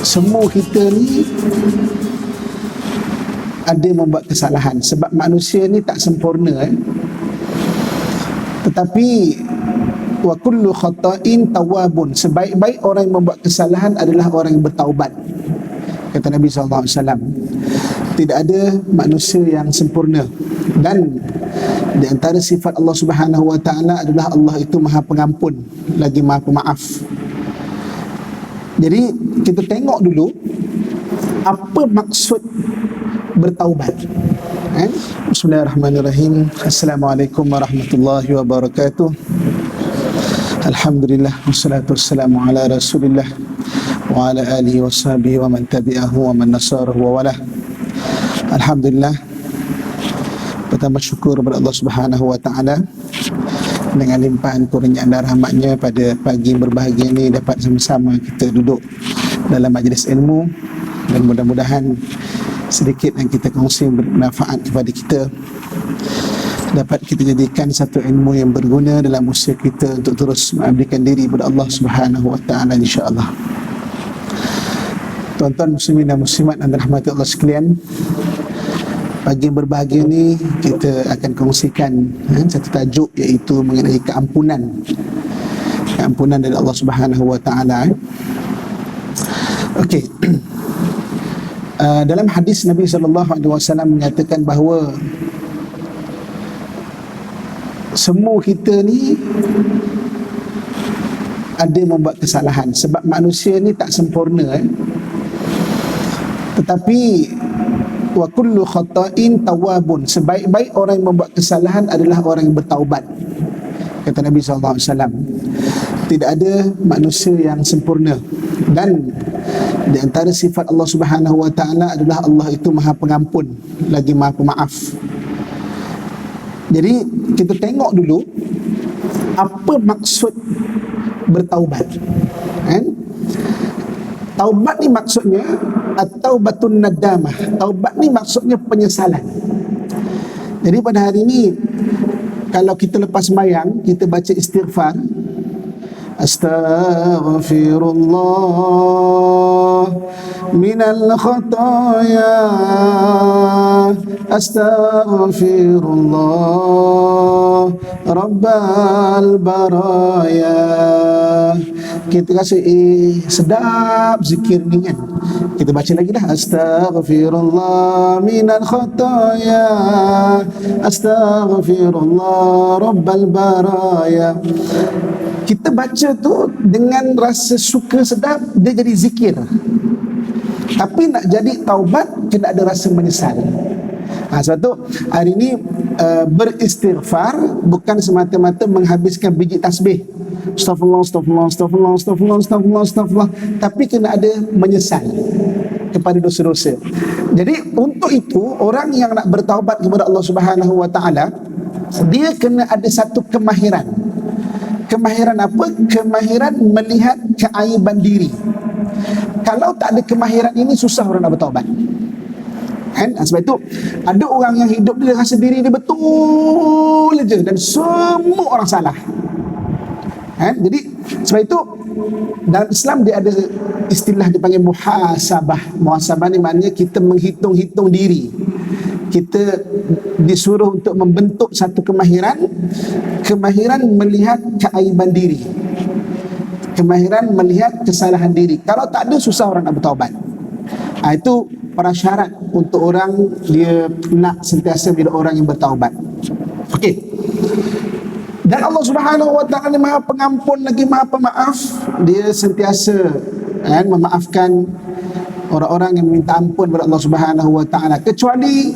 semua kita ni ada membuat kesalahan, sebab manusia ni tak sempurna tetapi wa kullu khata'in tawabun, sebaik-baik orang yang membuat kesalahan adalah orang yang bertaubat, kata Nabi SAW. Tidak ada manusia yang sempurna, dan di antara sifat Allah Subhanahu wa taala adalah Allah itu Maha Pengampun lagi Maha Pemaaf. Jadi kita tengok dulu apa maksud bertaubat. Bismillahirrahmanirrahim. Assalamualaikum warahmatullahi wabarakatuh. Alhamdulillah wassalatu wassalamu ala Rasulillah wa ala alihi washabihi wa man tabi'ahu wa man nasarahu wa walah. Alhamdulillah, pertama syukur kepada Allah Subhanahu wa taala dengan limpahan kurniaan dan rahmatnya pada pagi yang berbahagia ini dapat sama-sama kita duduk dalam majlis ilmu, dan mudah-mudahan sedikit yang kita kongsi bermanfaat kepada kita, dapat kita jadikan satu ilmu yang berguna dalam usaha kita untuk terus mengabdikan diri kepada Allah Subhanahu wa taala, insya-Allah. Tuan-tuan muslimin dan muslimat yang dirahmati Allah sekalian, pagi yang berbahagia ini kita akan kongsikan satu tajuk, iaitu mengenai keampunan dari Allah Subhanahu wa taala. Okey. Dalam hadis Nabi SAW menyatakan bahawa semua kita ni ada membuat kesalahan, sebab manusia ni tak sempurna tetapi wa kullu khata'in tawabun, sebaik-baik orang yang membuat kesalahan adalah orang yang bertaubat, kata Nabi SAW. Tidak ada manusia yang sempurna, dan di antara sifat Allah Subhanahu wa taala adalah Allah itu Maha Pengampun lagi Maha Pemaaf. Jadi kita tengok dulu apa maksud bertaubat. Taubat ni maksudnya at-taubatun nadamah. Taubat ni maksudnya penyesalan. Jadi pada hari ini, kalau kita lepas sembahyang, kita baca istighfar, astaghfirullah minal khataya, astaghfirullah rabbal baraya. Kita rasa sedap zikir ni kan. Kita baca lagi dah, astaghfirullah minal khataya, astaghfirullah rabbal baraya. Kita baca tu dengan rasa suka sedap, dia jadi zikir. Tapi nak jadi taubat, kena ada rasa menyesal. Sebab tu hari ini beristighfar bukan semata-mata menghabiskan biji tasbih, Astaghfirullah, astaghfirullah, astaghfirullah, astaghfirullah, astaghfirullah, astaghfirullah, tapi kena ada menyesal kepada dosa-dosa. Jadi untuk itu, orang yang nak bertaubat kepada Allah Subhanahu wa taala, dia kena ada satu kemahiran. Kemahiran apa? Kemahiran melihat keaiban diri. Kalau tak ada kemahiran ini, susah orang nak bertaubat. Sebab itu ada orang yang hidup dia rasa diri dia betul aja, dan semua orang salah. Jadi sebab itu dalam Islam dia ada istilah dipanggil muhasabah. Muhasabah ni maknanya kita menghitung-hitung diri. Kita disuruh untuk membentuk satu kemahiran melihat keaiban diri, kemahiran melihat kesalahan diri. Kalau tak ada, susah orang nak bertaubat. Itu prasyarat untuk orang dia nak sentiasa menjadi orang yang bertaubat. Okey. Dan Allah Subhanahu wa taala Maha Pengampun lagi Maha Pemaaf. Dia sentiasa memaafkan orang-orang yang minta ampun kepada Allah Subhanahu wa taala, kecuali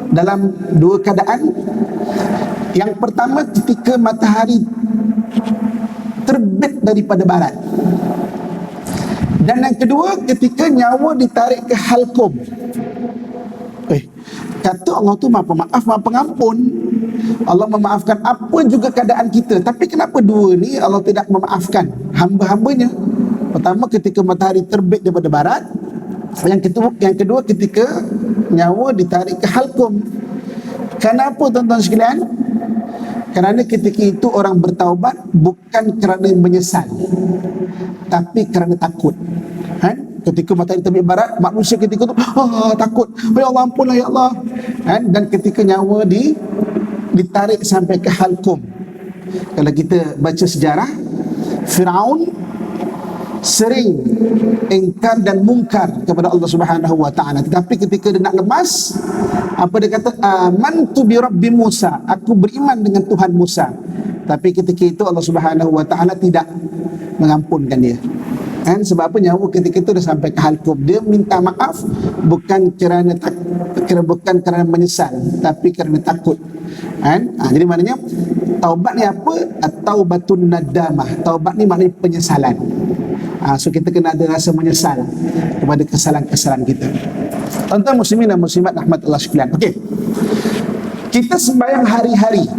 dalam dua keadaan. Yang pertama, ketika matahari terbit daripada barat, dan yang kedua, ketika nyawa ditarik ke halqum. Kata Allah tu Maha Pemaaf, Maha Pengampun. Allah memaafkan apa juga keadaan kita. Tapi kenapa dua ni Allah tidak memaafkan hamba-hambanya? Pertama, ketika matahari terbit daripada barat. Yang kedua ketika nyawa ditarik ke halqum. Kenapa tuan-tuan sekalian? Kerana ketika itu orang bertaubat bukan kerana menyesal, tapi kerana takut. Ketika matahari terbit barat, manusia ketika tu takut, ya Allah ampunlah ya Allah, kan? Dan ketika nyawa ditarik sampai ke halkum. Kalau kita baca sejarah, Firaun sering ingkar dan mungkar kepada Allah Subhanahu wa taala, tetapi ketika dia nak lemas, apa dia kata, amantu bi rabbi Musa, aku beriman dengan Tuhan Musa. Tapi ketika itu Allah Subhanahu wa taala tidak mengampunkan dia. Kan, sebab apa? Nyawa ketika itu dah sampai ke halkum. Dia minta maaf bukan kerana kerana menyesal, tapi kerana takut. Kan? Jadi maknanya taubat ni apa? At-taubatun nadamah. Taubat ni maknanya penyesalan. So kita kena ada rasa menyesal kepada kesalahan-kesalahan kita. Tuan-tuan muslimin dan muslimat rahmatullah sekalian. Okey. Kita sembahyang hari-hari.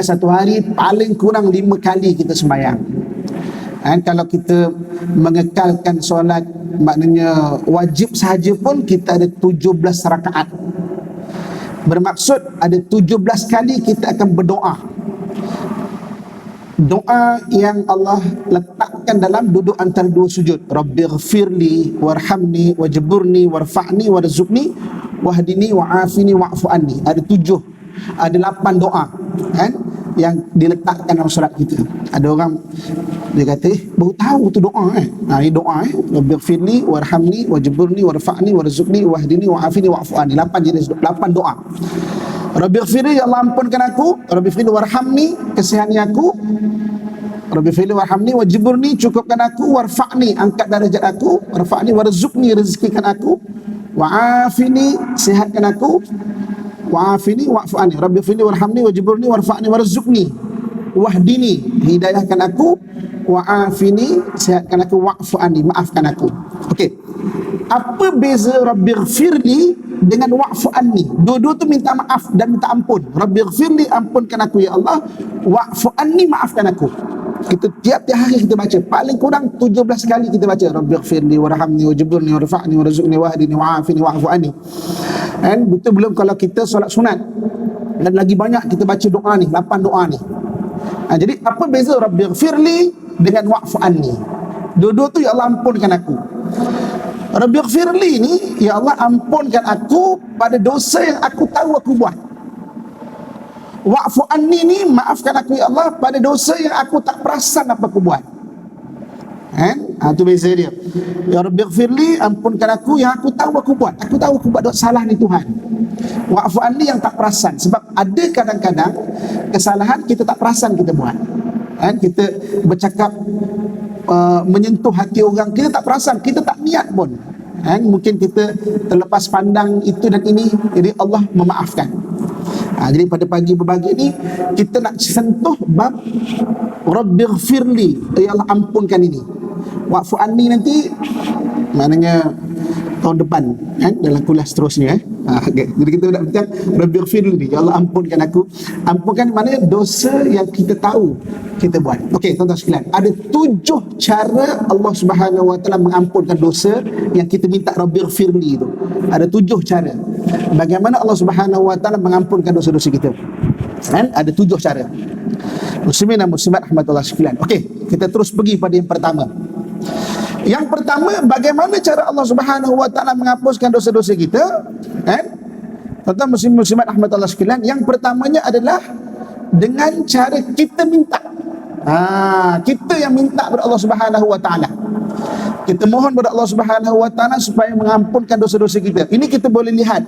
Satu hari paling kurang 5 kali kita sembahyang. Kalau kita mengekalkan solat, maknanya wajib sahaja pun kita ada 17 rakaat. Bermaksud ada 17 kali kita akan berdoa. Doa yang Allah letakkan dalam duduk antara dua sujud. Rabbighfirli warhamni wajburni warfa'ni warzuqni wahdini wa'afini wa'fu anni. Ada 8 doa, kan, yang diletakkan dalam solat kita. Ada orang dia kata, baru tahu tu doa ini doa Rabbighfirli warhamni wajburni warfa'ni warzuqni wahdini wa'afini wa'fu anni. 8 doa. Rabbighfirli, ya Allah ampunkan aku. Rabbighfirli warhamni, kasihani aku. Rabbighfirli warhamni wajburni, cukupkan aku. Warfa'ni, angkat darajat aku. Warfa'ni warzuqni, rezekikan aku. Wa'afini, sihatkan aku. Wa'afini wa'fu anni. Rabbighfirli warhamni wajburni warfa'ni warzuqni wahdini, hidayahkan aku. Wa'afini, sihatkan aku. Wa'fu anni, maafkan aku. Okey. Apa beza Rabbighfirli dengan wa'fu anni? Dua-dua tu minta maaf dan minta ampun. Rabbighfirli, ampunkan aku ya Allah. Wa'fu anni, maafkan aku. Kita tiap-tiap hari kita baca, paling kurang 17 kali kita baca Rabbighfirli warhamni wajburni warfa'ni warzuqni wahdini wa'afini wa'fu anni. Dan betul belum kalau kita solat sunat, dan lagi banyak kita baca doa ni, 8 doa ni. Jadi apa beza Rabbighfirli dengan wa'fu anni? Dua-dua tu ya Allah ampunkan aku. Rabbighfirli ni, ya Allah ampunkan aku pada dosa yang aku tahu aku buat. Wa'fu anni ni, maafkan aku ya Allah pada dosa yang aku tak perasan apa aku buat. Itu beza dia. Ya Rabbighfirli, ampunkan aku yang aku tahu aku buat. Aku tahu aku buat dosa salah ni Tuhan. Wa'fu anni yang tak perasan. Sebab ada kadang-kadang kesalahan kita tak perasan kita buat. Kita bercakap menyentuh hati orang, kita tak perasan, kita tak niat pun. Mungkin kita terlepas pandang itu dan ini, jadi Allah memaafkan. Jadi pada pagi berbagi ni kita nak sentuh bab Rabbighfirli, ya Allah ampunkan ini. Wa'fu anni nanti maknanya tahun depan, dalam kuliah seterusnya. Okay. Jadi kita nak bincang Rabbighfirli, ya Allah ampunkan aku. Ampunkan maknanya dosa yang kita tahu kita buat. Okey, tuan-tuan sekalian, ada 7 cara Allah Subhanahu wa taala mengampunkan dosa yang kita minta Rabbighfirli itu. Ada 7 cara bagaimana Allah Subhanahu wa taala mengampunkan dosa-dosa kita. Ada 7 cara. Muslimin dan muslimat rahmatullah sekalian. Okey, kita terus pergi pada yang pertama. Yang pertama, bagaimana cara Allah Subhanahu wa taala menghapuskan dosa-dosa kita? Tuan-tuan muslimat rahmatullah sekalian, yang pertamanya adalah dengan cara kita minta. Kita yang minta kepada Allah Subhanahu wa taala. Kita mohon kepada Allah Subhanahu wa taala supaya mengampunkan dosa-dosa kita. Ini kita boleh lihat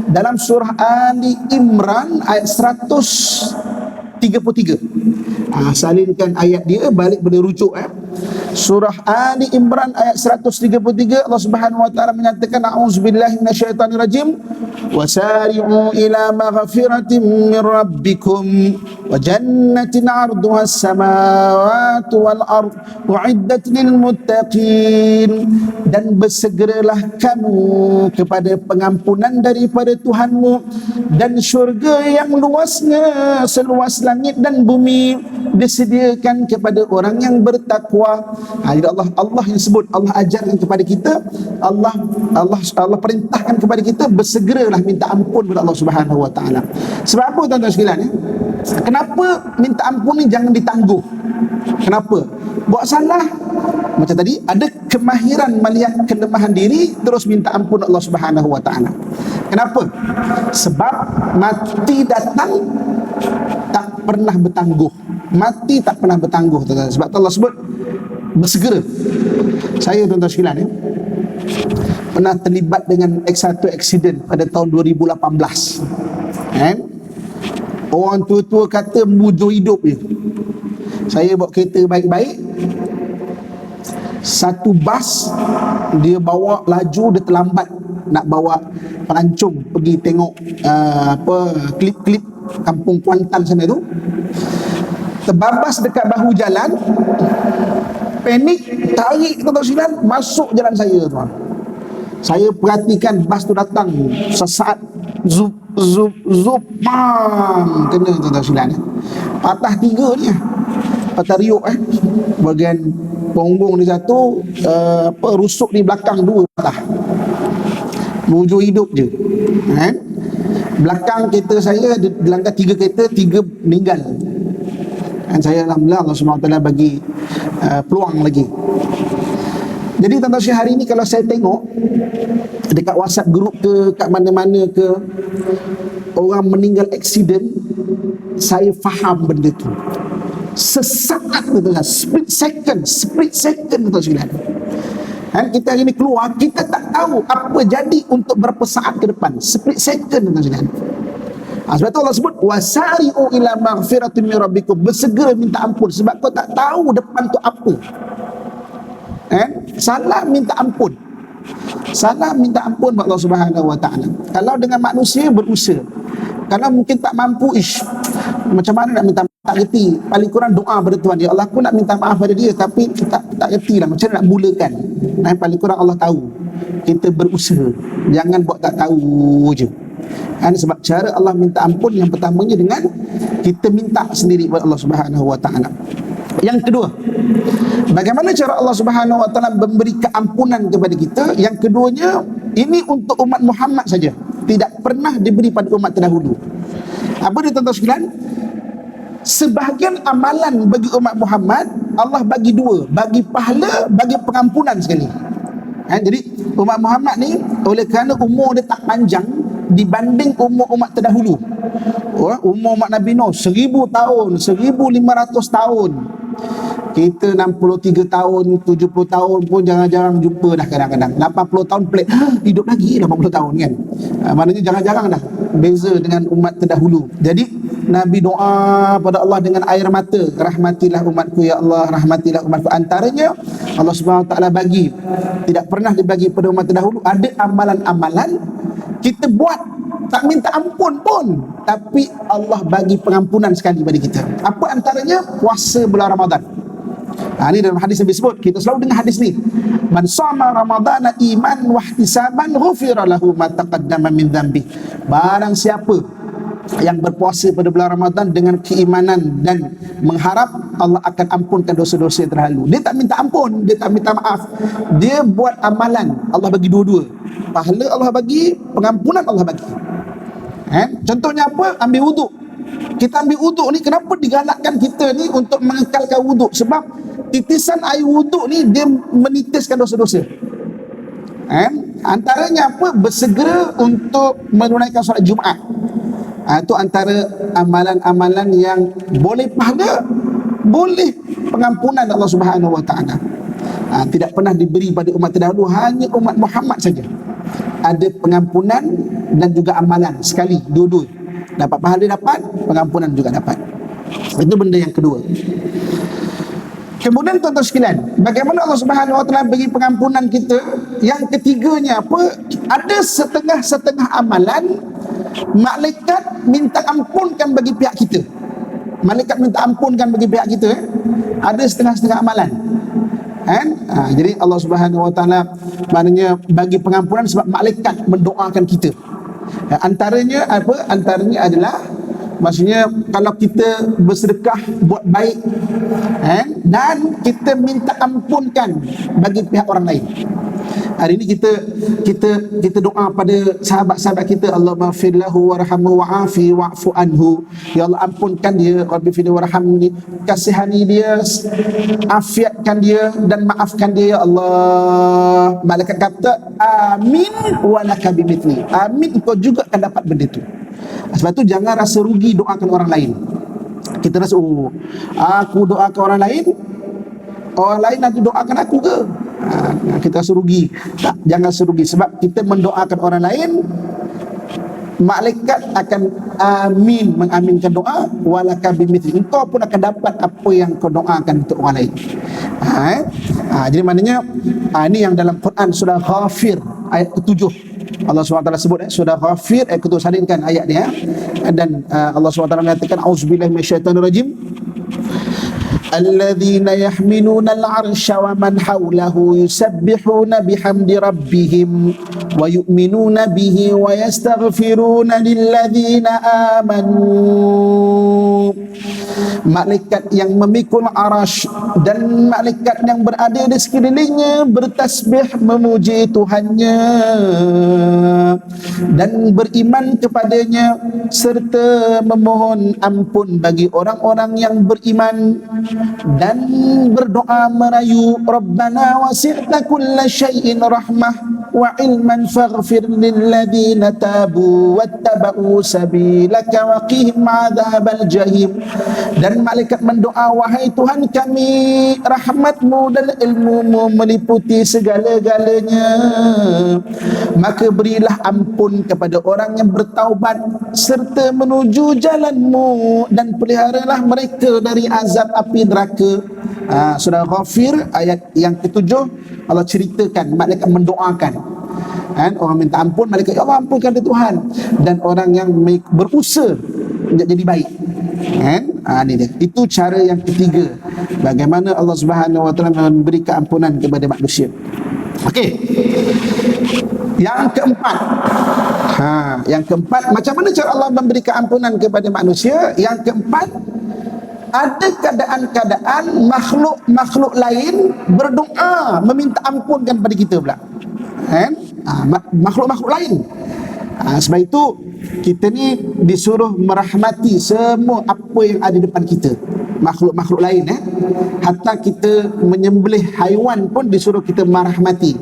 dalam surah Ali Imran ayat 133. Salinkan ayat dia, balik boleh rujuk. Surah Ali Imran ayat 133, Allah Subhanahu wa taala menyatakan, a'udzubillahi minasyaitonir rajim, wasari'u ila maghfiratin min rabbikum wa jannatin 'arduha as-samawati wal ard u'iddat lil muttaqin. Dan bersegeralah kamu kepada pengampunan daripada Tuhanmu dan syurga yang luasnya seluas langit dan bumi disediakan kepada orang yang bertakwa. Jadi Allah yang sebut, Allah ajarkan kepada kita, Allah perintahkan kepada kita bersegeralah minta ampun kepada Allah Subhanahu wa taala. Sebab apa tuan-tuan sekalian? Kenapa minta ampun ni jangan ditangguh? Kenapa? Buat salah, macam tadi, ada kemahiran melihat kelemahan diri, terus minta ampun Allah Subhanahu wa taala. Kenapa? Sebab mati datang tak pernah bertangguh. Mati tak pernah bertangguh, tuan-tuan. Sebab Allah sebut bersegera. Saya, tuan-tuan sekalian, pernah terlibat dengan satu aksiden pada tahun 2018. Orang tua-tua kata mujur hidup je. Saya bawa kereta baik-baik, satu bas dia bawa laju, dia terlambat nak bawa pelancong pergi tengok klip-klip kampung Kuantan sana tu. Terbabas dekat bahu jalan, panik, tarik tuan-tuan, masuk jalan saya, tuan. Saya perhatikan bas tu datang sesaat, zup zup zup, bam, kena, tuan-tuan sekalian. Patah 3 ni, patah riuk, bahagian punggung ni satu, rusuk di belakang 2 patah. Wujud hidup je. Belakang kereta saya, dilanggar 3 kereta, 3 meninggal. Dan saya alhamdulillah Allah SWT bagi peluang lagi. Jadi tuan-tuan sekalian, hari ni kalau saya tengok dekat WhatsApp group ke, kat mana-mana ke, orang meninggal aksiden, saya faham benda tu. Sesaat, tuan-tuan, split second, tuan-tuan sekalian. Kita hari ni keluar, kita tak tahu apa jadi untuk berapa saat ke depan. Split second, tuan-tuan sekalian. Sebab tu Allah sebut wasari'u ila maghfiratin min rabbikum, bersegera minta ampun, sebab kau tak tahu depan tu apa. Salah minta ampun. Salah minta ampun buat Allah Subhanahu wa taala. Kalau dengan manusia berusaha, kalau mungkin tak mampu, macam mana nak minta, tak reti. Paling kurang doa pada Tuhan, ya Allah, aku nak minta maaf pada dia, tapi tak reti lah macam mana nak mulakan. Paling kurang Allah tahu. Kita berusaha, jangan buat tak tahu je. Sebab cara Allah minta ampun yang pertamanya dengan kita minta sendiri kepada Allah Subhanahu wa taala. Yang kedua, bagaimana cara Allah Subhanahu wa taala memberi keampunan kepada kita? Yang keduanya, ini untuk umat Muhammad saja, tidak pernah diberi pada umat terdahulu. Apa dia, tuan-tuan sekalian? Sebahagian amalan bagi umat Muhammad Allah bagi 2, bagi pahala, bagi pengampunan sekali. Jadi umat Muhammad ni, oleh kerana umur dia tak panjang dibanding umur umat terdahulu. Umur umat Nabi Nuh 1000 tahun, 1500 tahun. Kita 63 tahun, 70 tahun pun jarang-jarang jumpa dah kadang-kadang. 80 tahun pelik, hidup lagi 80 tahun kan. Maknanya jarang-jarang dah beza dengan umat terdahulu. Jadi Nabi doa pada Allah dengan air mata, rahmatilah umatku ya Allah, rahmatilah umatku. Antaranya Allah Subhanahu wa taala bagi, tidak pernah dibagi pada umat terdahulu, ada amalan-amalan kita buat tak minta ampun pun, tapi Allah bagi pengampunan sekali pada kita. Apa antaranya? Puasa bulan Ramadan. Ini dalam hadis Nabi sebut, kita selalu dengar hadis ni, man shoma ramadana iman wa ihtisaban ghufira lahu ma taqaddama min dhanbi. Barang siapa yang berpuasa pada bulan Ramadan dengan keimanan dan mengharap, Allah akan ampunkan dosa-dosa yang terlalu. Dia tak minta ampun, dia tak minta maaf, dia buat amalan, Allah bagi dua-dua. Pahala Allah bagi, pengampunan Allah bagi. Contohnya apa? Ambil wuduk. Kita ambil wuduk ni, kenapa digalakkan kita ni untuk mengekalkan wuduk? Sebab titisan air wuduk ni dia menitiskan dosa-dosa. Antaranya apa? Bersegera untuk menunaikan solat Jumaat. Itu antara amalan-amalan yang boleh pahala, boleh pengampunan Allah Subhanahu wa taala. Tidak pernah diberi pada umat terdahulu, hanya umat Muhammad saja ada pengampunan dan juga amalan sekali, dua-dua. Dapat pahala, dapat pengampunan juga dapat. Itu benda yang kedua. Kemudian tuan-tuan sekalian, bagaimana Allah Subhanahu wa taala bagi pengampunan kita? Yang ketiganya apa? Ada setengah-setengah amalan malaikat minta ampunkan bagi pihak kita. Malaikat minta ampunkan bagi pihak kita. Ada setengah-setengah amalan. Jadi Allah Subhanahu wa taala maknanya bagi pengampunan sebab malaikat mendoakan kita. Antaranya apa? Antaranya adalah, maksudnya kalau kita bersedekah buat baik, dan kita minta ampunkan bagi pihak orang lain. Hari ini kita doa pada sahabat-sahabat kita, Allahumma fir lahu warhamhu wa'afi wa'fu anhu. Ya Allah, ampunkan dia, Rabbi fir warhamni, kasihani dia, afiatkan dia dan maafkan dia ya Allah. Malaikat kata amin walaka bimithli. Amin, kau juga akan dapat benda itu. Sebab tu jangan rasa rugi doakan orang lain. Kita rasa aku doakan orang lain nanti doakan aku ke? Kita rasa rugi. Tak, jangan rasa rugi. Sebab kita mendoakan orang lain, malaikat akan amin, mengaminkan doa, walaka bimithli. Engkau pun akan dapat apa yang kau doakan untuk orang lain. Jadi maknanya ini yang dalam Quran surah Ghafir ayat ke-7 Allah SWT sebut surah Ghafir ayat ke-7, salingkan ayat dia. Dan Allah SWT mengatakan auzubillahi minasyaitonirrajim, الذين يحملون العرش ومن حوله يسبحون بحمد ربهم ويؤمنون به ويستغفرون للذين آمنوا. Malaikat yang memikul arash dan malaikat yang berada di sekelilingnya bertasbih memuji Tuhannya dan beriman kepadanya serta memohon ampun bagi orang-orang yang beriman dan berdoa merayu Rabbana wasi'ta kulla syai'in rahmah wa ilman faghfir lilladzina tabu wattaba'u sabilaka wa qihim adzabal jahim. Dan malaikat mendoa, wahai Tuhan kami, rahmatmu dan ilmumu meliputi segala-galanya, maka berilah ampun kepada orang yang bertaubat serta menuju jalanmu dan peliharalah mereka dari azab api neraka. Surah Ghafir ayat yang ke-7 Allah ceritakan malaikat mendoakan. Orang minta ampun, malaikat ya Allah ampunkan dia Tuhan. Dan orang yang berusaha untuk jadi baik. Ini dia. Itu cara yang ketiga bagaimana Allah Subhanahu Wa Taala memberi keampunan kepada manusia. Okey. Yang keempat. Yang keempat, macam mana cara Allah memberi keampunan kepada manusia? Yang keempat, ada keadaan-keadaan makhluk-makhluk lain berdoa meminta ampunkan kepada kita pula. Makhluk-makhluk lain. Sebab itu kita ni disuruh merahmati semua apa yang ada depan kita, makhluk-makhluk lain. Hatta kita menyembelih haiwan pun disuruh kita merahmati.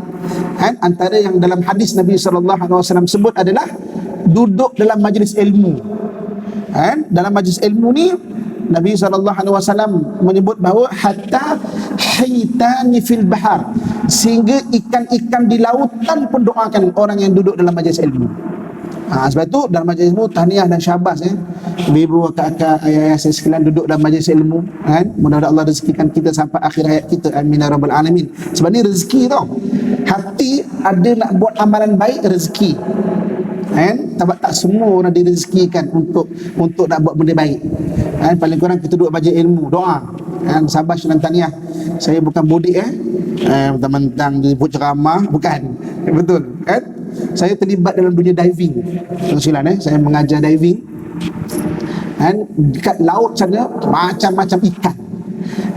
Antara yang dalam hadis Nabi SAW sebut adalah duduk dalam majlis ilmu. Dalam majlis ilmu ni Nabi SAW menyebut bahawa hatta haitani fil bahar, sehingga ikan-ikan di lautan pun doakan orang yang duduk dalam majlis ilmu. Sebab itu dalam majlis ilmu tahniah dan syabas ibu, kakak, ayah saya sekalian duduk dalam majlis ilmu. Mudah-mudahan Allah rezekikan kita sampai akhir hayat kita, amin ya rabbal alamin. Sebab ni rezeki tau. Hati ada nak buat amalan baik, rezeki. Tak semua orang direzekikan untuk nak buat benda baik. Paling kurang kita duduk majlis ilmu, doa. Syabas dan tahniah. Saya bukan bodik mentang-mentang disebut ceramah, bukan. Betul kan? Saya terlibat dalam dunia diving. Saya mengajar diving. Dekat laut sana macam-macam ikan.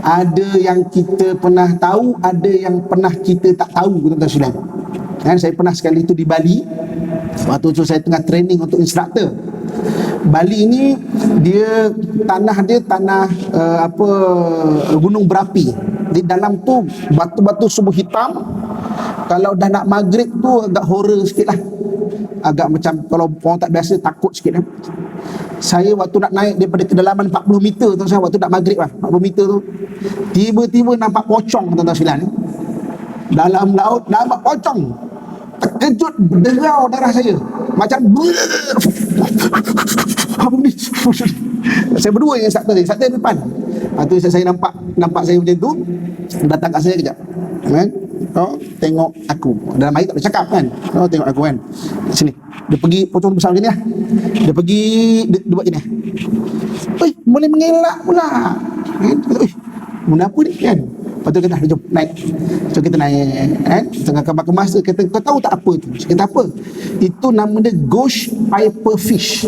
Ada yang kita pernah tahu, ada yang pernah kita tak tahu, tuan-tuan. Saya pernah sekali itu di Bali. Waktu itu saya tengah training untuk instruktor. Bali ni tanah gunung berapi. Di dalam tu batu-batu subuh hitam. Kalau dah nak maghrib tu agak horror sikit lah. Agak macam kalau orang tak biasa takut sikit lah. Saya waktu nak naik daripada kedalaman 40 meter tu, waktu nak maghrib lah 40 meter tu, tiba-tiba nampak pocong, tuan-tuan sekalian. Dalam laut nampak pocong. Terkejut, derau darah saya. Macam apa ni? Saya berdua yang instruktor depan. Lepas tu saya nampak saya macam tu, datang kat saya kejap. Tengok aku. Dalam air tak boleh cakap kan. Tengok aku kan. Sini. Dia pergi pocong besar macam ni lah. Dia pergi dia buat macam ni. Boleh mengelak pula. Benda apa ni kan? Lepas tu kata, jom naik. So kita naik tengah kemas-kemas tu, kata, kau tahu tak apa tu? Saya kata apa? Itu nama dia ghost piper fish.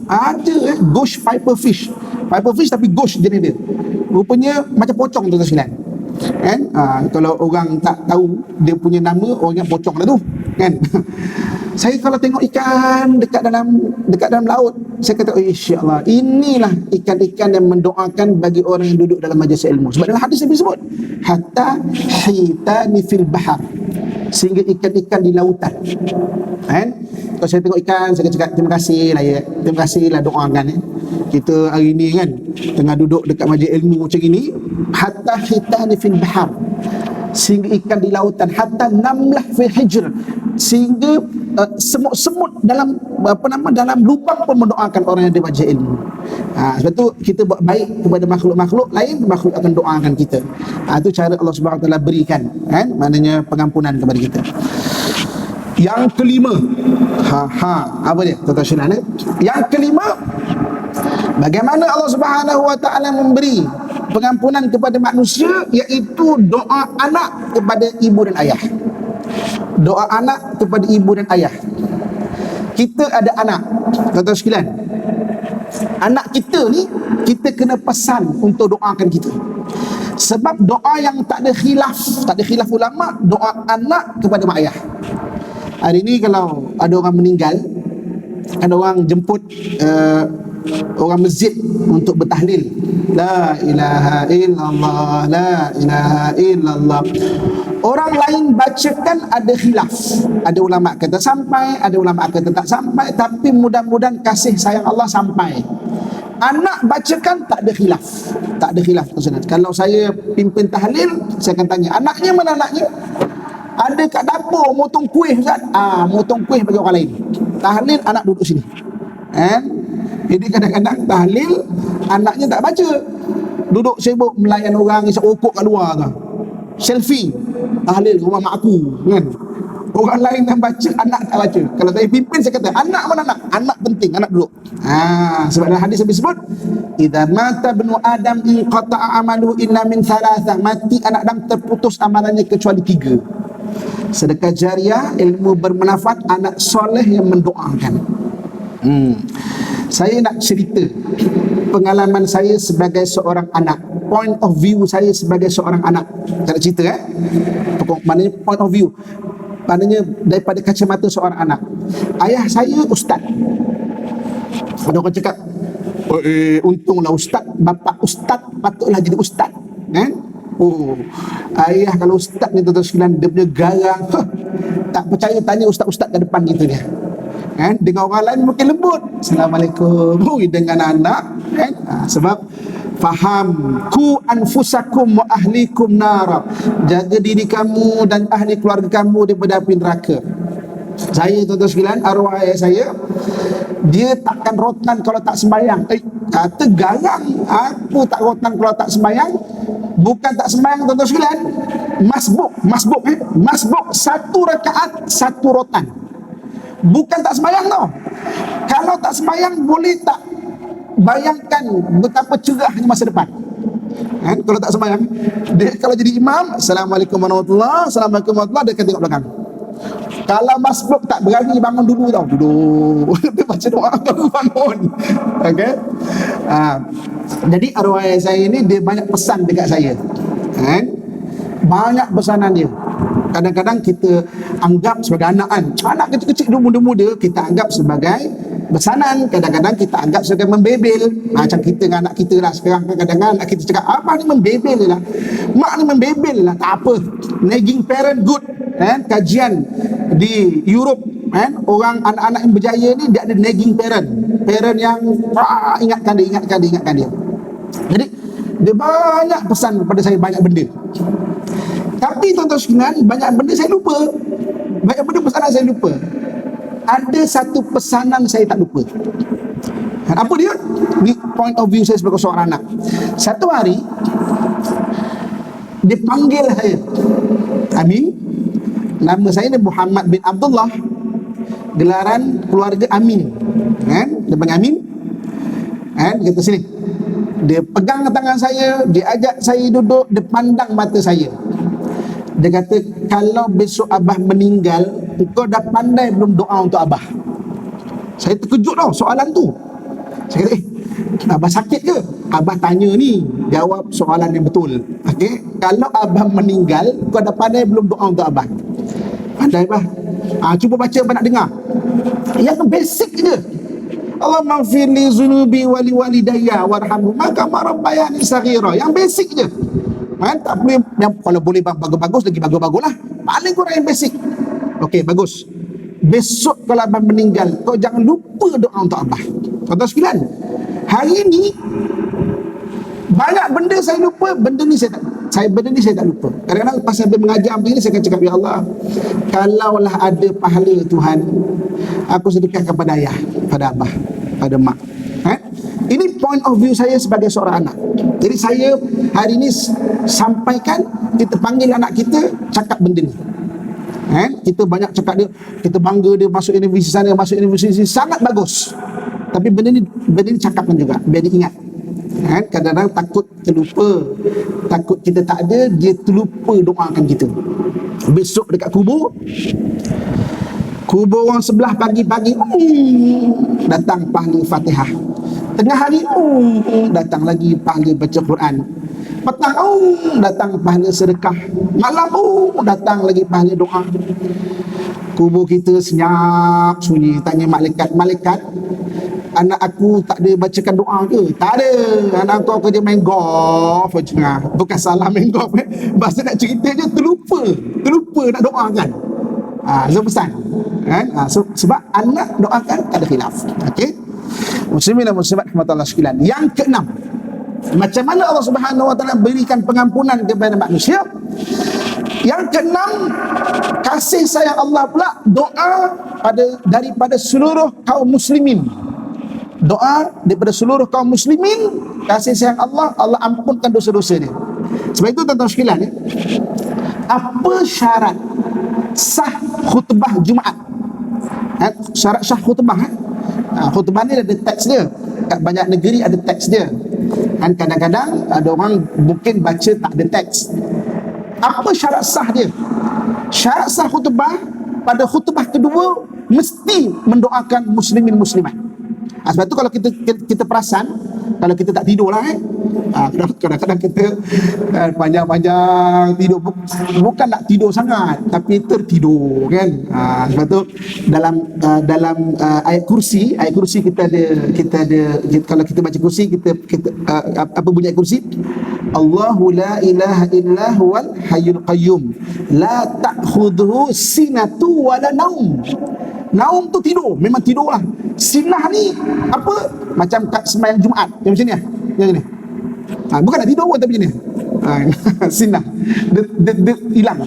Ada ghost piper fish. Piper fish tapi ghost jenis dia. Rupanya macam pocong tu sekalian. Kan? Kalau orang tak tahu dia punya nama, orang ingat pocong lah tu. Kan? Saya kalau tengok ikan dekat dalam laut, saya kata, oh insya-Allah, inilah ikan-ikan yang mendoakan bagi orang yang duduk dalam majlis ilmu. Sebab dalam hadis Nabi sebut, hatta hitani fil bahar, sehingga ikan-ikan di lautan. Kan? Kalau saya tengok ikan, saya cakap terima kasih lah ya. Terima kasih lah doakan ya. Kita hari ni kan tengah duduk dekat majlis ilmu macam ini, hatta hitani fil bahar, sehingga ikan di lautan, hatta namlah fil hijr, sehingga semut-semut dalam dalam lubang pun mendoakan orang yang di majlis ilmu. Sebab tu kita buat baik kepada makhluk-makhluk lain, makhluk akan doakan kita. Itu cara Allah Subhanahu Wa Taala berikan, kan? Maknanya pengampunan kepada kita. Yang kelima, apa dia? Tuan-tuan, yang kelima, bagaimana Allah Subhanahu Wa Taala memberi pengampunan kepada manusia, iaitu doa anak kepada ibu dan ayah. Doa anak kepada ibu dan ayah. Kita ada anak, tuan-tuan sekalian. Anak kita ni, kita kena pesan untuk doakan kita. Sebab doa yang tak ada khilaf ulama, doa anak kepada mak ayah. Hari ni kalau ada orang meninggal, ada orang jemput orang masjid untuk bertahlil, la ilaha illallah, la ilaha illallah. Orang lain bacakan ada khilaf, ada ulama kata sampai, ada ulama kata tak sampai, tapi mudah-mudahan kasih sayang Allah sampai. Anak bacakan tak ada khilaf. Kalau saya pimpin tahlil, saya akan tanya, anaknya mana anaknya? Ada kat dapur motong kuih, Ustaz. Motong kuih bagi orang lain. Tahlil anak duduk sini. Jadi kadang-kadang tahlil anaknya tak baca. Duduk sibuk melayan orang, isap rokok kat luar tu. Selfie. Tahlil rumah mak aku, kan. Orang lain yang baca, anak tak baca. Kalau saya pimpin, saya kata, anak mana anak? Anak penting, anak duduk. Sebab dalam hadis disebut, idza mata ibnu adam inqata'a amaluhu illa min thalathah. Mati anak Adam terputus amalannya kecuali 3. Sedekah jariah, ilmu bermanfaat, anak soleh yang mendoakan. Saya nak cerita pengalaman saya sebagai seorang anak, point of view saya sebagai seorang anak. Tak nak cerita maknanya point of view, maknanya daripada kacamata seorang anak. Ayah saya ustaz. Ada orang cakap, untunglah ustaz, bapa ustaz patutlah jadi ustaz, kan? Ayah kalau ustaz ni tuan-tuan sekalian, dia punya garang, tak percaya tanya ustaz-ustaz kat depan kita ni, kan? Dengan orang lain mungkin lembut, Assalamualaikum. Dengan anak, kan? Sebab faham, ku anfusakum wa ahlikum nara, jaga diri kamu dan ahli keluarga kamu daripada api neraka. Saya, tuan-tuan sekalian, arwah ayah saya, dia takkan rotan kalau tak sembahyang. Kata garang, aku tak rotan kalau tak sembahyang. Bukan tak sembahyang, tuan-tuan sekalian, masbuk 1 rakaat 1 rotan. Bukan tak sembahyang tau. Kalau tak sembahyang, boleh tak bayangkan betapa cerahnya masa depan, kan? Kalau tak sembahyang, dia kalau jadi imam, Assalamualaikum warahmatullahi, Assalamualaikum warahmatullahi, dia akan tengok belakang. Kalau masbuk tak berani bangun dulu tau, duduk dia baca doa baru bangun. Okay? Jadi arwah ayah saya ni, dia banyak pesan dekat saya, kan? Banyak pesanan dia. Kadang-kadang kita anggap sebagai anak, kan? Anak kecil-kecil, muda-muda, kita anggap sebagai pesanan. Kadang-kadang kita anggap sebagai membebel. Macam kita dengan anak kita lah sekarang, kadang-kadang anak kita cakap, apa ni membebel lah, mak ni membebel lah. Tak apa, nagging parent good, kan? Kajian di Europe, kan? Orang anak-anak yang berjaya ni, dia ada nagging parent yang ingatkan dia. Jadi dia banyak pesan kepada saya, banyak benda. Tapi tuan-tuan sekalian, banyak benda saya lupa. Banyak benda pesanan saya lupa. Ada satu pesanan saya tak lupa. Apa dia? Ni point of view saya sebagai seorang anak. Satu hari dia panggil saya, Amin. Nama saya ni Muhammad bin Abdullah, gelaran keluarga Amin, kan? Dia panggil Amin, kan? Dia kata sini. Dia pegang tangan saya, dia ajak saya duduk, dia pandang mata saya. Dia kata, kalau besok Abah meninggal, engkau dah pandai belum doa untuk Abah? Saya terkejut tau soalan tu. Saya kata, Abah sakit ke? Abah tanya ni, jawab soalan yang betul. Okay? kalau abang meninggal, kau dah pandai belum doa untuk abang? Pandai bah. Cuba baca abang nak dengar. Yang basic je. Allah maghfir li zunubi wali walidayya warhamhuma kama rabbayani saghira. Yang basic je. Tak boleh yang, kalau boleh bagus-bagus lagi bagus-bagus lah. Paling kurang yang basic. Okey, bagus. Besok kalau abang meninggal, kau jangan lupa doa untuk abang. Tuan-tuan sekalian, hari ni banyak benda saya lupa, benda ni saya tak lupa. Kadang-kadang lepas saya mengajar begini, saya akan cakap, ya Allah, kalaulah ada pahala Tuhan, aku sedekahkan pada ayah, pada abah, pada mak. Ini point of view saya sebagai seorang anak. Jadi saya hari ini sampaikan, kita panggil anak kita cakap benda ni. Kita banyak cakap dia, kita bangga dia masuk universiti sana, masuk universiti sangat bagus. Tapi benda ni cakapkan juga, biar dia ingat. Kadang-kadang takut terlupa, takut kita tak ada, dia terlupa doakan kita. Besok dekat kubur orang sebelah pagi-pagi datang pahala Fatihah. Tengah hari datang lagi pahala baca Quran. Petang datang pahala sedekah. Malam datang lagi pahala doa. Kubur kita senyap sunyi. Tanya malaikat, anak aku tak ada bacakan doa ke? Tak ada. Anak kau kerja main golf je. Bukan salah main golf. Bahasa nak cerita je terlupa nak doakan. So pesan. Sebab anak doakan tak ada khilaf. Okey. Muslimin dan muslimat rahmatullah sekalian. Yang keenam, macam mana Allah Subhanahu wa taala berikan pengampunan kepada manusia? Yang keenam, kasih sayang Allah pula doa daripada seluruh kaum muslimin. Doa daripada seluruh kaum muslimin, kasih sayang Allah ampunkan dosa-dosa dia. Sebab itu tuan-tuan sekalian, apa syarat sah khutbah Jumaat? Syarat sah khutbah. Khutbah ni ada teks dia. Kat banyak negeri ada teks dia. Dan kadang-kadang ada orang mungkin baca tak ada teks. Apa syarat sah dia? Syarat sah khutbah, pada khutbah kedua mesti mendoakan muslimin muslimat. Sebab tu kalau kita perasan, kalau kita tak tidur lah kadang-kadang kita panjang-panjang tidur, bukan nak tidur sangat tapi tertidur kan. Sebab tu dalam ayat kursi kita ada kalau kita baca kursi kita apa bunyi ayat kursi? Allahu la ilaha illa huwal hayyul qayyum la ta'khudhuhu sinatu wala naum. Naum tu tidur, memang tidur lah. Sinah ni apa? Macam kat sembahyang Jumaat yang macam ni lah. Yang ni. Bukan nak tidur pun tapi macam ni. Sinah. Dia hilang.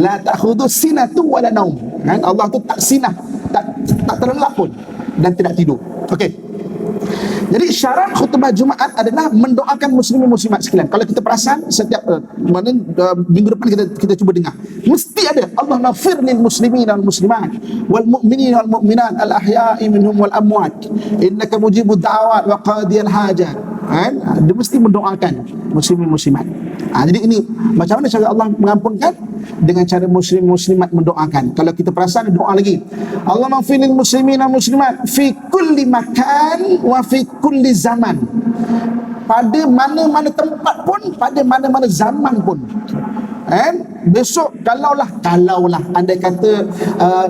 La ta'khudhu sinatu wala naum. Allah tu tak sinah, tak terlelap pun dan tidak tidur. Okey. Jadi syarat khutbah Jumaat adalah mendoakan muslimin muslimat sekalian. Kalau kita perasan setiap minggu depan kita cuba dengar, mesti ada Allah maghfir lil muslimin wal muslimat wal mu'minin wal mu'minat al ahya'i minhum wal amwat innaka mujibud da'awat wa qadiyal hajat. Dia mesti mendoakan muslimin muslimat. Jadi ini macam mana cara Allah mengampunkan? Dengan cara muslim muslimat mendoakan. Kalau kita perasan doa lagi, Allah maghfir lil muslimin wal muslimat fi kulli makan wa fi kulli zaman. Pada mana-mana tempat pun, pada mana-mana zaman pun. Besok kalaulah andai kata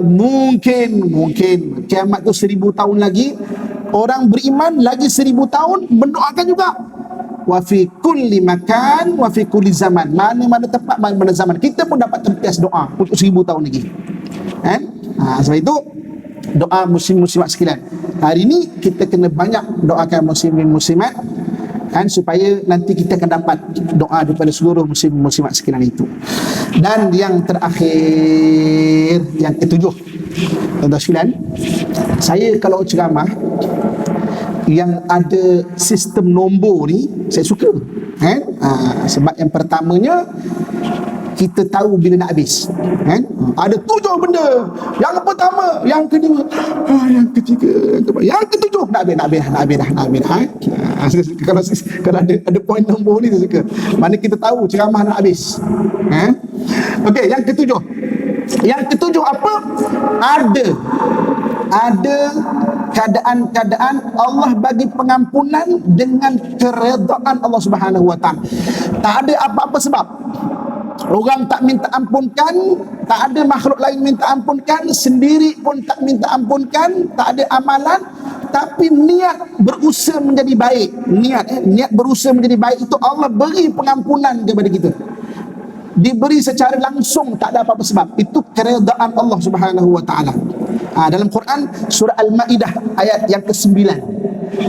mungkin kiamat tu 1000 tahun lagi, orang beriman lagi 1000 tahun mendoakan juga. Wa fi kulli makan wa fi kulli zaman. Mana-mana tempat, mana-mana zaman, kita pun dapat terbias doa untuk 1000 tahun lagi. Sebab itu doa muslim muslimat sekalian, hari ini kita kena banyak doakan muslimin muslimat supaya nanti kita akan dapat doa daripada seluruh muslim muslimat sekalian itu. Dan yang terakhir, yang ketujuh, tuan-tuan sekalian, saya kalau ceramah yang ada sistem nombor ni saya suka. Sebab yang pertamanya kita tahu bila nak habis. Ada 7 benda. Yang pertama, yang kedua, yang ketiga, yang ketujuh nak habis. Kalau ada poin nombor ni saya suka. Mana kita tahu ceramah nak habis. Okey, yang ketujuh. Yang ketujuh apa? Ada keadaan-keadaan Allah bagi pengampunan dengan keredaan Allah Subhanahu wa taala. Tak ada apa-apa sebab orang tak minta ampunkan, tak ada makhluk lain minta ampunkan, sendiri pun tak minta ampunkan, tak ada amalan, tapi niat berusaha menjadi baik. Niat berusaha menjadi baik itu Allah beri pengampunan kepada kita. Diberi secara langsung, tak ada apa-apa sebab. Itu keredaan Allah Subhanahu wa taala. Dalam Quran surah Al-Maidah ayat yang ke-9.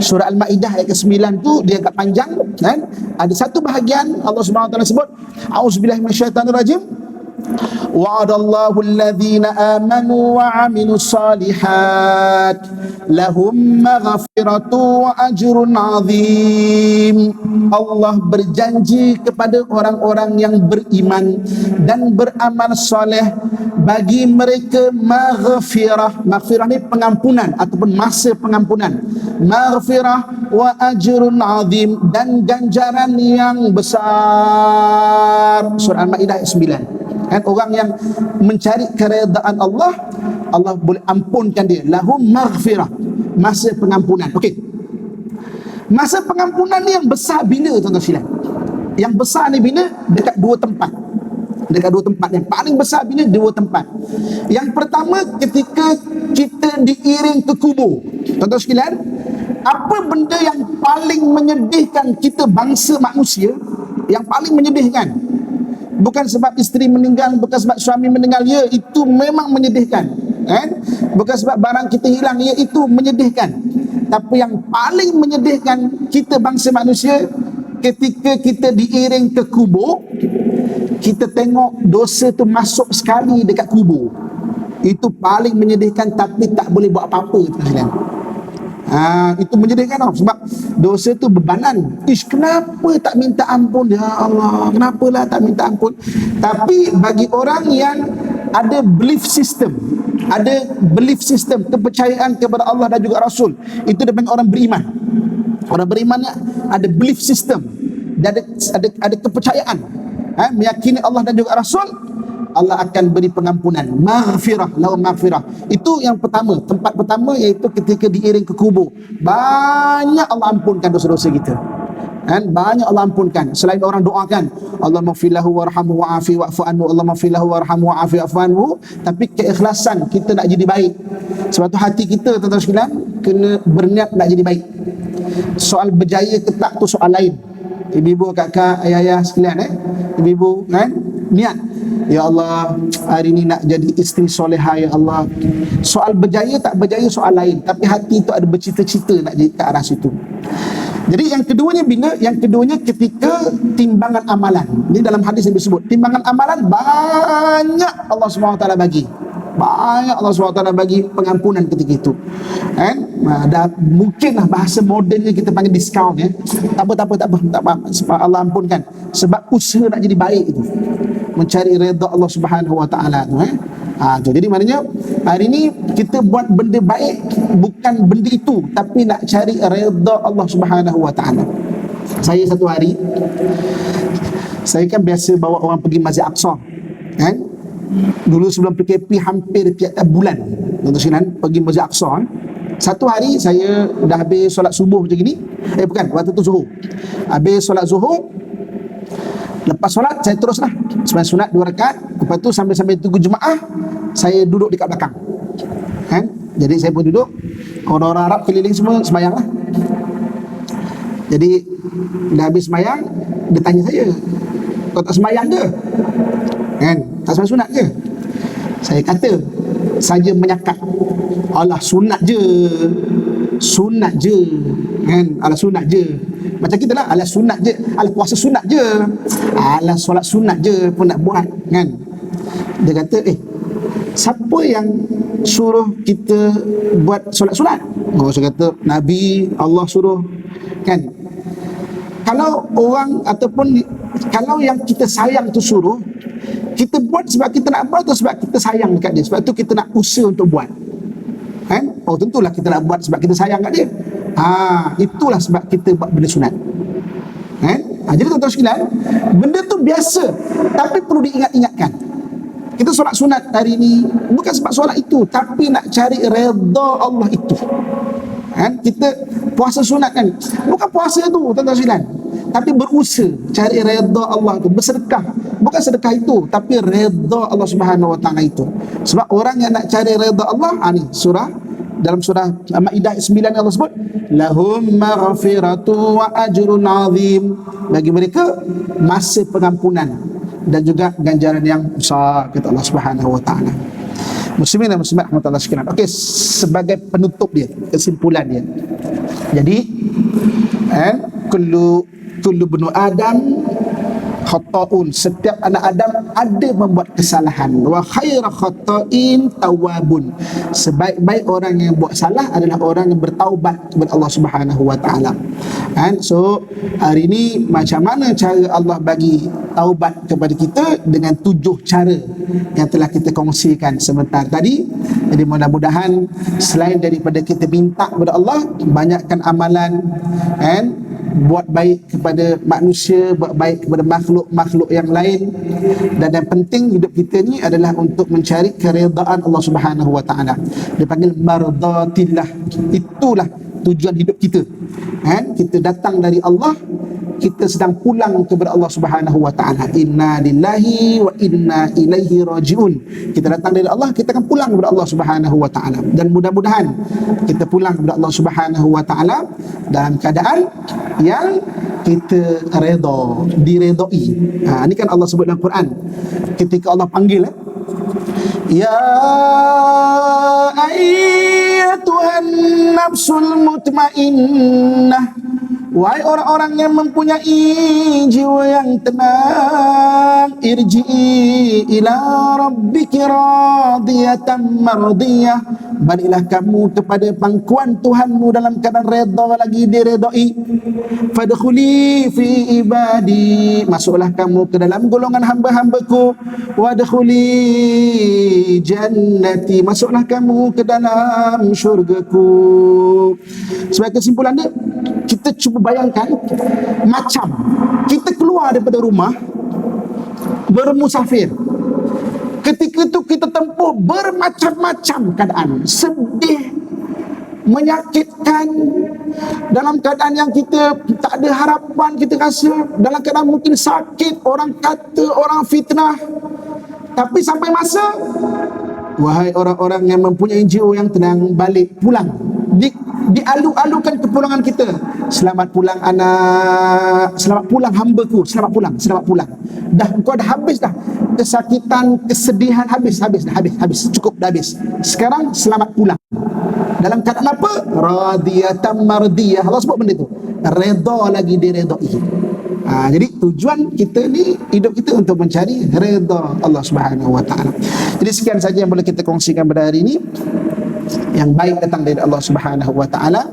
Surah Al-Maidah ayat ke-9 tu dia agak panjang kan? Ada satu bahagian Allah Subhanahu wa taala sebut, a'udzubillahi minasyaitanirrajim. Wa'adallahu alladhina amanu wa 'amilus salihat lahum maghfiratu wa ajrun 'azim. Allah berjanji kepada orang-orang yang beriman dan beramal soleh, bagi mereka maghfirah. Maghfirah ni pengampunan ataupun masa pengampunan. Maghfirah wa ajrun 'azim, dan ganjaran yang besar. Surah Al-Maidah ayat 9. Kan, orang yang mencari keredaan Allah, Allah boleh ampunkan dia. Lahum maghfirah, masa pengampunan. Okey, masa pengampunan ni yang besar bila, tuan-tuan sekalian? Yang besar ni bila? Dekat dua tempat. Dekat dua tempat. Yang paling besar bila? Dua tempat. Yang pertama, ketika kita diiring ke kubur. Tuan-tuan sekalian, apa benda yang paling menyedihkan kita bangsa manusia? Yang paling menyedihkan, bukan sebab isteri meninggal, bukan sebab suami meninggal, ya itu memang menyedihkan kan? Bukan sebab barang kita hilang, ya itu menyedihkan. Tapi yang paling menyedihkan kita bangsa manusia, ketika kita diiring ke kubur, kita tengok dosa tu masuk sekali dekat kubur. Itu paling menyedihkan, tapi tak boleh buat apa-apa, tuan-tuan. Itu menyedihkan tau. Sebab dosa tu bebanan. Kenapa tak minta ampun? Ya Allah, kenapalah tak minta ampun? Tapi bagi orang yang ada belief system, kepercayaan kepada Allah dan juga Rasul, itu dia panggil orang beriman. Orang beriman ada belief system, dia ada kepercayaan, meyakini Allah dan juga Rasul. Allah akan beri pengampunan, maghfirah, lahum maghfirah. Itu yang pertama, tempat pertama, iaitu ketika diiring ke kubur. Banyak Allah ampunkan dosa-dosa kita kan? Banyak Allah ampunkan. Selain orang doakan, Allah maghfirlahu warhamhu wa'afi wa'fu anhu, Allah maghfirlahu warhamhu wa'afi wa'fu anhu, tapi keikhlasan kita nak jadi baik. Sebab tu hati kita, tuan-tuan sekalian, kena berniat nak jadi baik. Soal berjaya ke tak tu soal lain. Ibu-ibu, kakak, ayah-ayah sekalian, ibu-ibu kan, niat, ya Allah, hari ni nak jadi isteri soleha, ya Allah. Soal berjaya tak berjaya soal lain, tapi hati tu ada bercita-cita nak jadi ke arah situ. Jadi yang keduanya bila? Yang keduanya ketika timbangan amalan. Ini dalam hadis yang disebut, timbangan amalan banyak Allah SWT bagi. Banyak Allah SWT bagi pengampunan ketika itu kan? Dah mungkinlah bahasa modennya kita panggil diskaun ya. Tak apa, sebab Allah ampunkan. Sebab usaha nak jadi baik itu, mencari redha Allah Subhanahu wa taala tu jadi maknanya hari ni kita buat benda baik bukan benda itu, tapi nak cari redha Allah Subhanahu wa taala. Saya satu hari, saya kan biasa bawa orang pergi Masjid Aqsa kan. Dulu sebelum PKP hampir tiap-tiap bulan tuan-tuan pergi Masjid Aqsa. Satu hari saya dah habis solat subuh macam gini. Bukan, waktu tu zuhur. Habis solat zuhur, lepas solat saya teruslah sembahyang sunat 2 rakaat. Lepas tu sambil-sambil tunggu jemaah, saya duduk dekat belakang kan. Jadi saya pun duduk, orang-orang Arab keliling semua sembahyang lah. Jadi dah habis sembahyang, dia tanya saya, kau tak sembahyang ke kan? Tak sembahyang sunat ke? Saya kata saja menyakap, alah sunat je kan, alah sunat je. Macam kita lah, alah sunat je, alah puasa sunat je, alah solat sunat je pun nak buat kan. Dia kata, siapa yang suruh kita buat solat sunat? Saya kata, Nabi, Allah suruh kan. Kalau orang ataupun kalau yang kita sayang tu suruh, kita buat sebab kita nak buat atau sebab kita sayang dekat dia? Sebab tu kita nak usaha untuk buat kan? Tentulah kita nak buat sebab kita sayang kat dia. Itulah sebab kita buat benda sunat kan? Jadi tuan-tuan sekalian, benda tu biasa, tapi perlu diingat-ingatkan. Kita solat sunat hari ini bukan sebab solat itu, tapi nak cari redha Allah itu. Kan kita puasa sunat kan, bukan puasa tu tuan-tuan sekalian, tapi berusaha cari redha Allah tu, bersedekah, bukan sedekah itu, tapi redha Allah Subhanahu wa taala itu. Sebab orang yang nak cari redha Allah, ni dalam surah Maidah 9 Allah sebut lahum maghfiratu wa ajrun azim, bagi mereka masa pengampunan dan juga ganjaran yang besar, kata Allah Subhanahu wa taala. Muslimin dan muslimat rahmatullah sekalian. Okey, sebagai penutup dia, kesimpulan dia. Jadi kullu ibnu Adam khata'un, setiap anak Adam ada membuat kesalahan. Wa khaira khata'in tawabun, sebaik-baik orang yang buat salah adalah orang yang bertaubat kepada Allah Subhanahu wa taala. So hari ini macam mana cara Allah bagi taubat kepada kita? Dengan 7 cara yang telah kita kongsikan sebentar tadi. Jadi mudah-mudahan selain daripada kita minta kepada Allah, banyakkan amalan, buat baik kepada manusia, buat baik kepada makhluk-makhluk yang lain. Dan yang penting hidup kita ni adalah untuk mencari keredaan Allah Subhanahu wa taala. Dipanggil mardatillah. Itulah tujuan hidup kita. Kita datang dari Allah, kita sedang pulang kepada Allah Subhanahu wa taala. Inna lillahi wa inna ilaihi rajiun. Kita datang dari Allah, kita akan pulang kepada Allah Subhanahu wa taala. Dan mudah-mudahan kita pulang kepada Allah Subhanahu wa taala dalam keadaan yang kita redha, diredai. Ini kan Allah sebut dalam Quran ketika Allah panggil ya ayyatuhan nafsul mutmainnah, wahai orang-orang yang mempunyai jiwa yang tenang, irji'i ila rabbiki radiyatan mardiyah, baliklah kamu kepada pangkuan Tuhanmu dalam keadaan redha lagi diredai. Fadkhuli fi ibadi, masuklah kamu ke dalam golongan hamba-hambaku. Wadkhuli jannati, masuklah kamu ke dalam syurgaku. Sebagai kesimpulan dia, kita cuba bayangkan macam kita keluar daripada rumah bermusafir. Ketika itu kita tempuh bermacam-macam keadaan, sedih, menyakitkan, dalam keadaan yang kita tak ada harapan, kita rasa dalam keadaan mungkin sakit, orang kata, orang fitnah. Tapi sampai masa, wahai orang-orang yang mempunyai jiwa yang tenang, balik, pulang. Dialu-alukan kepulangan kita. Selamat pulang anak, selamat pulang hambaku, selamat pulang. Dah kau dah habis dah. Kesakitan, kesedihan habis, cukup dah habis. Sekarang selamat pulang. Dalam keadaan apa? Radiyatan mardiyah. Allah sebut benda tu. Redha lagi diredai. Jadi tujuan kita ni, hidup kita untuk mencari redha Allah Subhanahu wa taala. Jadi sekian saja yang boleh kita kongsikan pada hari ini. Yang baik datang dari Allah Subhanahu wa taala,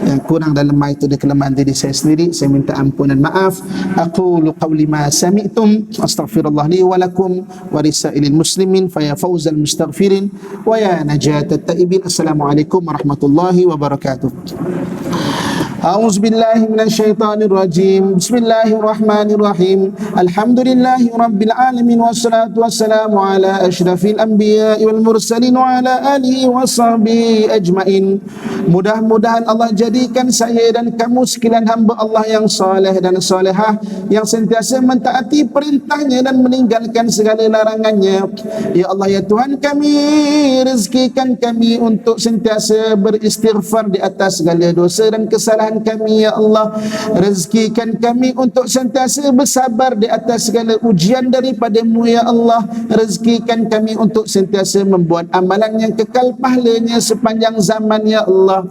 yang kurang dan lemah itu dari kelemahan diri saya sendiri. Saya minta ampun dan maaf. Aqulu qawli ma sami'tum, astaghfirullah li wa lakum wa lisailil muslimin fa ya fawzal mustaghfirin wa ya najatat taibin. Assalamualaikum warahmatullahi wabarakatuh. A'udzu billahi minasyaitonir rajim. Bismillahirrahmanirrahim. Alhamdulillahi rabbil alamin wassalatu wassalamu ala asyrafil anbiya'i wal mursalin wa ala alihi washabihi ajmain. Mudah-mudahan Allah jadikan saya dan kamu sekalian hamba Allah yang saleh dan salehah, yang sentiasa mentaati perintahnya dan meninggalkan segala larangannya. Ya Allah, ya Tuhan kami, rezekikan kami untuk sentiasa beristighfar di atas segala dosa dan kesalahan kami, ya Allah. Rezekikan kami untuk sentiasa bersabar di atas segala ujian daripada-Mu, ya Allah. Rezekikan kami untuk sentiasa membuat amalan yang kekal pahalanya sepanjang zaman, ya Allah.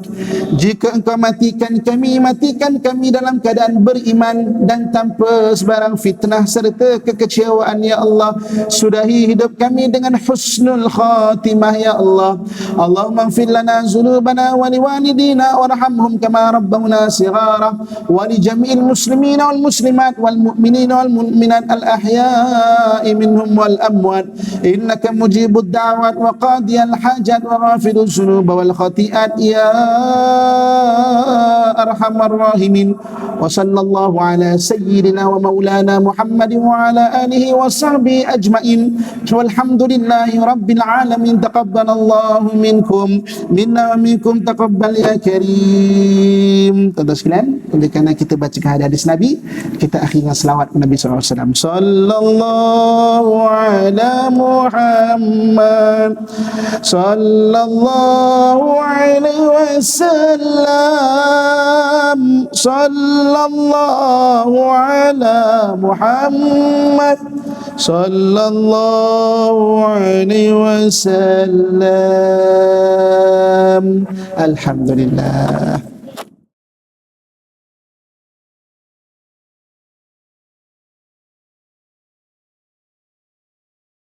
Jika Engkau matikan kami dalam keadaan beriman dan tanpa sebarang fitnah serta kekecewaan, ya Allah. Sudahi hidup kami dengan husnul khatimah, ya Allah. Allahumma ighfir lana dzunubana wa liwalidina warhamhum kama rabbawna صغارا ولجميع المسلمين والمسلمات والمؤمنين والمؤمنات الأحياء منهم والأموات إنك مجيب الدعوات وقاضي الحاجات وغافر الذنوب والخطيئات يا arhamar rahimin. Wa sallallahu ala sayyidina wa maulana Muhammadin wa ala alihi wa sahbihi ajma'in. Walhamdulillahi rabbil alamin. Taqabbalallahu minkum minna wa minkum taqabbal ya karim. Tuan-tuan sekalian, oleh kerana kita baca hadis Nabi, kita akhiri dengan selawat Nabi sallallahu alaihi wasallam. Sallallahu ala Muhammad sallallahu alaihi wasallam. Sallallahu ala Muhammad sallallahu alaihi wasallam. Alhamdulillah.